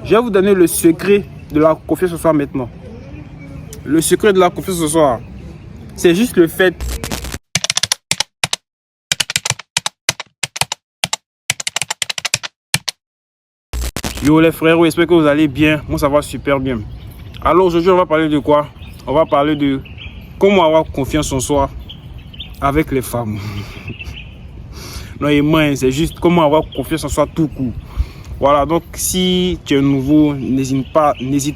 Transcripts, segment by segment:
Je vais vous donner le secret de la confiance en soi maintenant. Le secret de la confiance en soi, c'est juste le fait. Yo les frérots, j'espère que vous allez bien. Moi ça va super bien. Alors aujourd'hui on va parler de quoi? On va parler de comment avoir confiance en soi avec les femmes. Non, et moi, c'est juste comment avoir confiance en soi tout court. Voilà, donc si tu es nouveau, n'hésite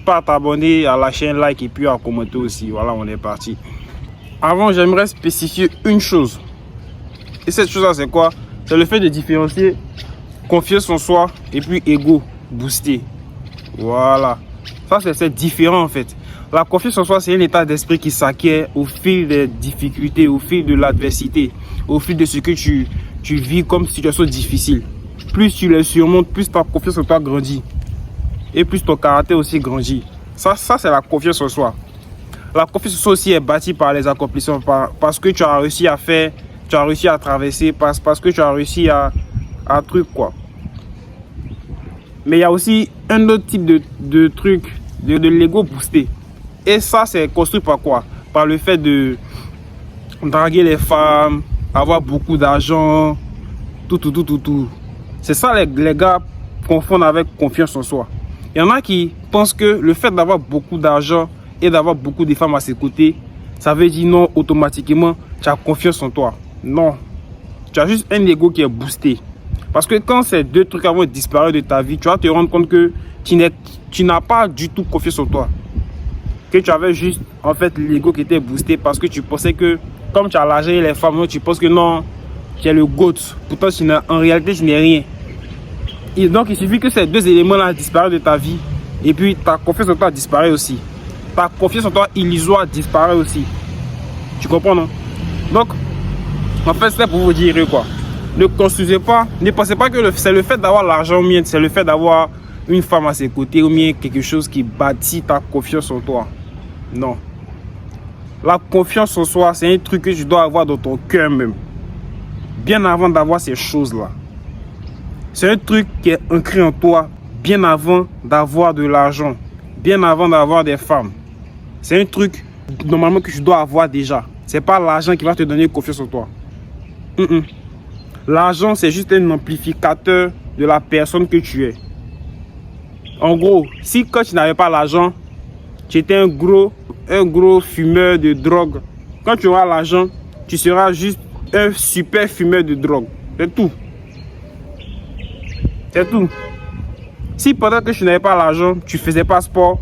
pas à t'abonner, à lâcher un like et puis à commenter aussi. Voilà, on est parti. Avant, j'aimerais spécifier une chose. Et cette chose-là, c'est quoi? C'est le fait de différencier confiance en soi et puis ego boosté. Voilà. Ça, c'est différent en fait. La confiance en soi, c'est un état d'esprit qui s'acquiert au fil des difficultés, au fil de l'adversité, au fil de ce que tu vis comme situation difficile. Plus tu les surmontes, plus ta confiance en toi grandit. Et plus ton caractère aussi grandit. Ça c'est la confiance en soi. La confiance en soi aussi est bâtie par les accomplissements, parce que tu as réussi à faire, tu as réussi à traverser, parce que tu as réussi à truc quoi. Mais il y a aussi un autre type de truc, de l'ego boosté. Et ça, c'est construit par quoi? Par le fait de draguer les femmes, avoir beaucoup d'argent, tout. C'est ça les gars confondent avec confiance en soi. Il y en a qui pensent que le fait d'avoir beaucoup d'argent et d'avoir beaucoup de femmes à ses côtés, ça veut dire non, automatiquement, tu as confiance en toi. Non, tu as juste un ego qui est boosté. Parce que quand ces deux trucs vont disparaître de ta vie, tu vas te rendre compte que tu n'as pas du tout confiance en toi. Que tu avais juste en fait l'ego qui était boosté parce que tu pensais que comme tu as l'argent et les femmes, tu penses que non, tu es le GOAT. Pourtant, en réalité, tu n'es rien. Et donc, il suffit que ces deux éléments-là disparaissent de ta vie. Et puis, ta confiance en toi disparaît aussi. Ta confiance en toi illusoire disparaît aussi. Tu comprends, non? Donc, en fait, c'est pour vous dire quoi. Ne construisez pas, ne pensez pas que c'est le fait d'avoir l'argent ou bien c'est le fait d'avoir une femme à ses côtés ou bien quelque chose qui bâtit ta confiance en toi. Non. La confiance en soi, c'est un truc que tu dois avoir dans ton cœur même. Bien avant d'avoir ces choses-là. C'est un truc qui est ancré en toi bien avant d'avoir de l'argent. Bien avant d'avoir des femmes. C'est un truc normalement que tu dois avoir déjà. C'est pas l'argent qui va te donner confiance en toi. L'argent, c'est juste un amplificateur de la personne que tu es. En gros, si quand tu n'avais pas l'argent, tu étais un gros fumeur de drogue. Quand tu auras l'argent, tu seras juste un super fumeur de drogue. C'est tout. C'est tout. Si pendant que tu n'avais pas l'argent, tu ne faisais pas sport,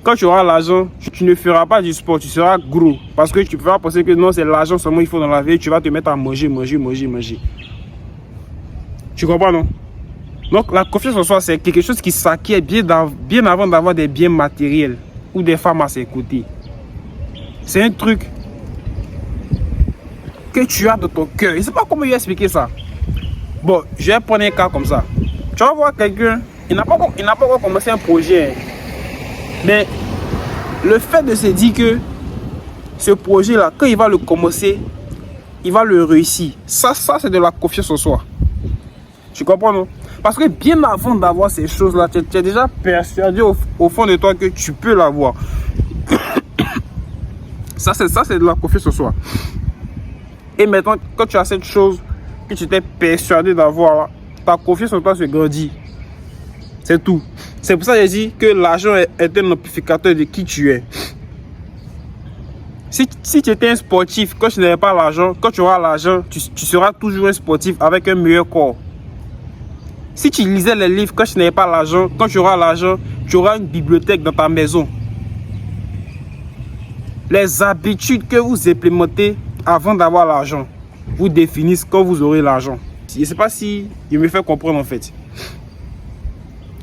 quand tu auras l'argent, tu ne feras pas du sport, tu seras gros. Parce que tu vas penser que non, c'est l'argent seulement il faut dans la vie, tu vas te mettre à manger. Tu comprends, non? Donc la confiance en soi, c'est quelque chose qui s'acquiert bien avant d'avoir des biens matériels ou des femmes à ses côtés. C'est un truc que tu as dans ton cœur. Je ne sais pas comment expliquer ça. Bon, je vais prendre un cas comme ça. Tu vas voir quelqu'un, il n'a pas encore commencé un projet. Mais le fait de se dire que ce projet-là, quand il va le commencer, il va le réussir. Ça c'est de la confiance en soi. Tu comprends, non? Parce que bien avant d'avoir ces choses-là, tu es déjà persuadé au fond de toi que tu peux l'avoir. Ça, c'est de la confiance en soi. Et maintenant, quand tu as cette chose que tu t'es persuadé d'avoir, ta confiance en toi se grandit. C'est tout. C'est pour ça que j'ai dit que l'argent est un amplificateur de qui tu es. Si tu étais un sportif, quand tu n'avais pas l'argent, quand tu auras l'argent, tu seras toujours un sportif avec un meilleur corps. Si tu lisais les livres quand tu n'avais pas l'argent, quand tu auras l'argent, tu auras une bibliothèque dans ta maison. Les habitudes que vous implémentez avant d'avoir l'argent vous définissent quand vous aurez l'argent. Je ne sais pas si il me fait comprendre en fait.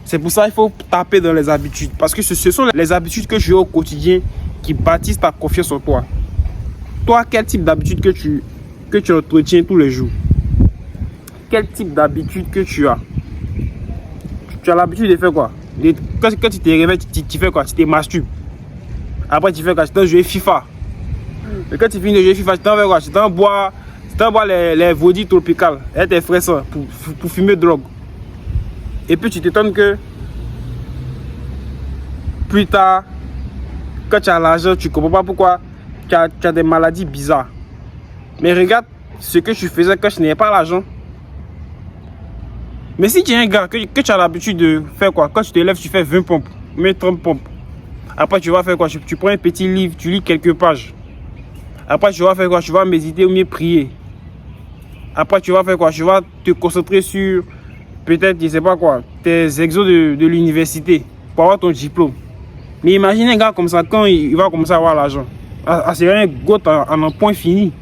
C'est pour ça qu'il faut taper dans les habitudes. Parce que ce sont les habitudes que tu as au quotidien qui bâtissent ta confiance en toi. Toi, quel type d'habitude que tu entretiens tous les jours? Quel type d'habitude que tu as? Tu as l'habitude de faire quoi? Quand tu te réveilles, tu fais quoi? Tu te masturbes. Après, tu fais quoi? Tu t'en joues FIFA. Et quand tu finis de jouer FIFA, tu t'en fais quoi? Tu t'en bois les vodis tropicales. Et tes frères ça, pour fumer drogue. Et puis tu t'étonnes que plus tard, quand tu as l'argent, tu ne comprends pas pourquoi tu as des maladies bizarres. Mais regarde ce que tu faisais quand je n'avais pas l'argent. Mais si tu es un gars que tu as l'habitude de faire quoi, quand tu te lèves, tu fais 20 pompes, mais 30 pompes. Après, tu vas faire quoi? Tu prends un petit livre, tu lis quelques pages. Après, tu vas faire quoi? Tu vas méditer ou mieux prier. Après, tu vas faire quoi? Tu vas te concentrer sur, peut-être, je ne sais pas quoi, tes exos de l'université pour avoir ton diplôme. Mais imagine un gars comme ça, quand il va commencer à avoir l'argent. C'est un goût en un point fini.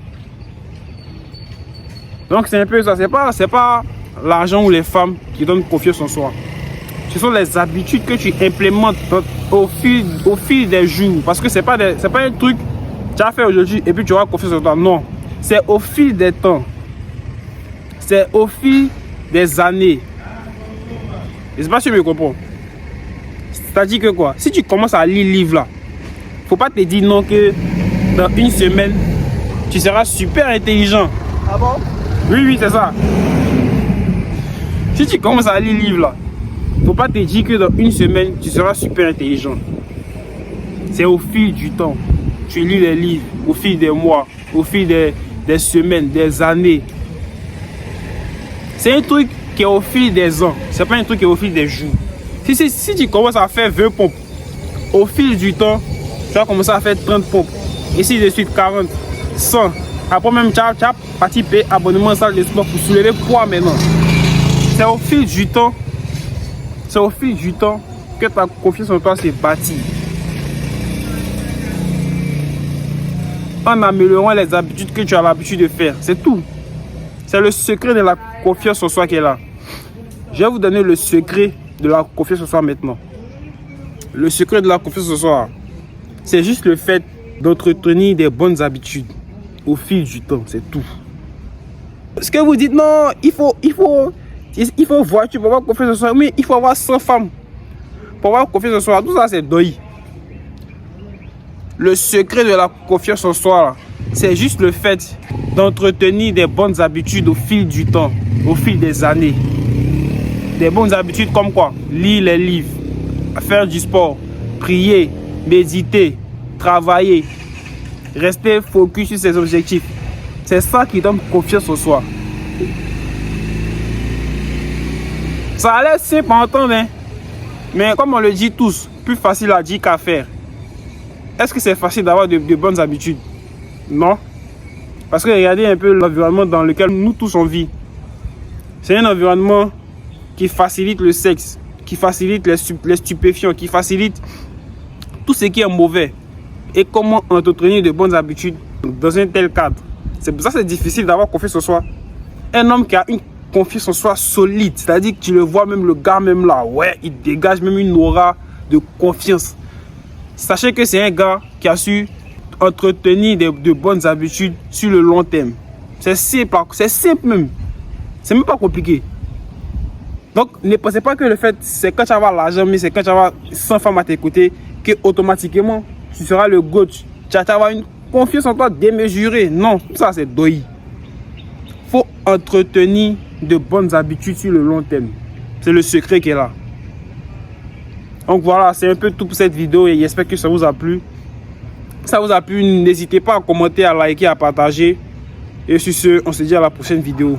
Donc, c'est un peu ça. C'est pas l'argent ou les femmes qui donnent confiance en soi. Ce sont les habitudes que tu implémentes au fil des jours. Parce que c'est pas un truc que tu as fait aujourd'hui et puis tu auras confiance en toi. Non. C'est au fil des temps. C'est au fil des années. Je ne sais pas si tu me comprends. C'est-à-dire que quoi? Si tu commences à lire le livre là, faut pas te dire non que dans une semaine, tu seras super intelligent. Ah bon? Oui, c'est ça. Si tu commences à lire le livre là, faut pas te dire que dans une semaine, tu seras super intelligent. C'est au fil du temps. Tu lis les livres, au fil des mois, au fil des semaines, des années. C'est un truc qui est au fil des ans. C'est pas un truc qui est au fil des jours. Si tu commences à faire 20 pompes, au fil du temps, tu vas commencer à faire 30 pompes. Ici de suite 40, 100. Après même, tu as participé à abonnement en salle de sport pour soulever poids maintenant. C'est au fil du temps. C'est au fil du temps que ta confiance en toi s'est bâtie. En améliorant les habitudes que tu as l'habitude de faire. C'est tout. C'est le secret de la confiance en soi qui est là. Je vais vous donner le secret de la confiance en soi maintenant. Le secret de la confiance en soi, c'est juste le fait d'entretenir des bonnes habitudes au fil du temps. C'est tout. Parce que vous dites non, il faut voir, tu peux avoir confiance en soi, mais il faut avoir 100 femmes pour avoir confiance en soi. Tout ça, c'est doi. Le secret de la confiance en soi, c'est juste le fait d'entretenir des bonnes habitudes au fil du temps, au fil des années. Des bonnes habitudes comme quoi? Lire les livres, faire du sport, prier, méditer, travailler, rester focus sur ses objectifs. C'est ça qui donne confiance en soi. Ça a l'air simple à entendre, hein? Mais comme on le dit tous, plus facile à dire qu'à faire. Est-ce que c'est facile d'avoir de bonnes habitudes? Non. Parce que regardez un peu l'environnement dans lequel nous tous on vit. C'est un environnement qui facilite le sexe, qui facilite les stupéfiants, qui facilite tout ce qui est mauvais. Et comment entretenir de bonnes habitudes dans un tel cadre? C'est pour ça que c'est difficile d'avoir confiance en soi. Un homme qui a une confiance en soi solide, c'est-à-dire que tu le vois même le gars même là, ouais, il dégage même une aura de confiance. Sachez que c'est un gars qui a su entretenir de bonnes habitudes sur le long terme. C'est simple même. C'est même pas compliqué. Donc ne pensez pas que le fait, c'est quand tu vas avoir l'argent, mais c'est quand tu vas avoir 100 femmes à tes côtés, que automatiquement tu seras le GOAT. Tu vas avoir une confiance en toi démesurée. Non, tout ça c'est doi. Faut entretenir de bonnes habitudes sur le long terme. C'est le secret qui est là. Donc voilà, c'est un peu tout pour cette vidéo et j'espère que ça vous a plu. Si ça vous a plu, n'hésitez pas à commenter, à liker, à partager. Et sur ce, on se dit à la prochaine vidéo.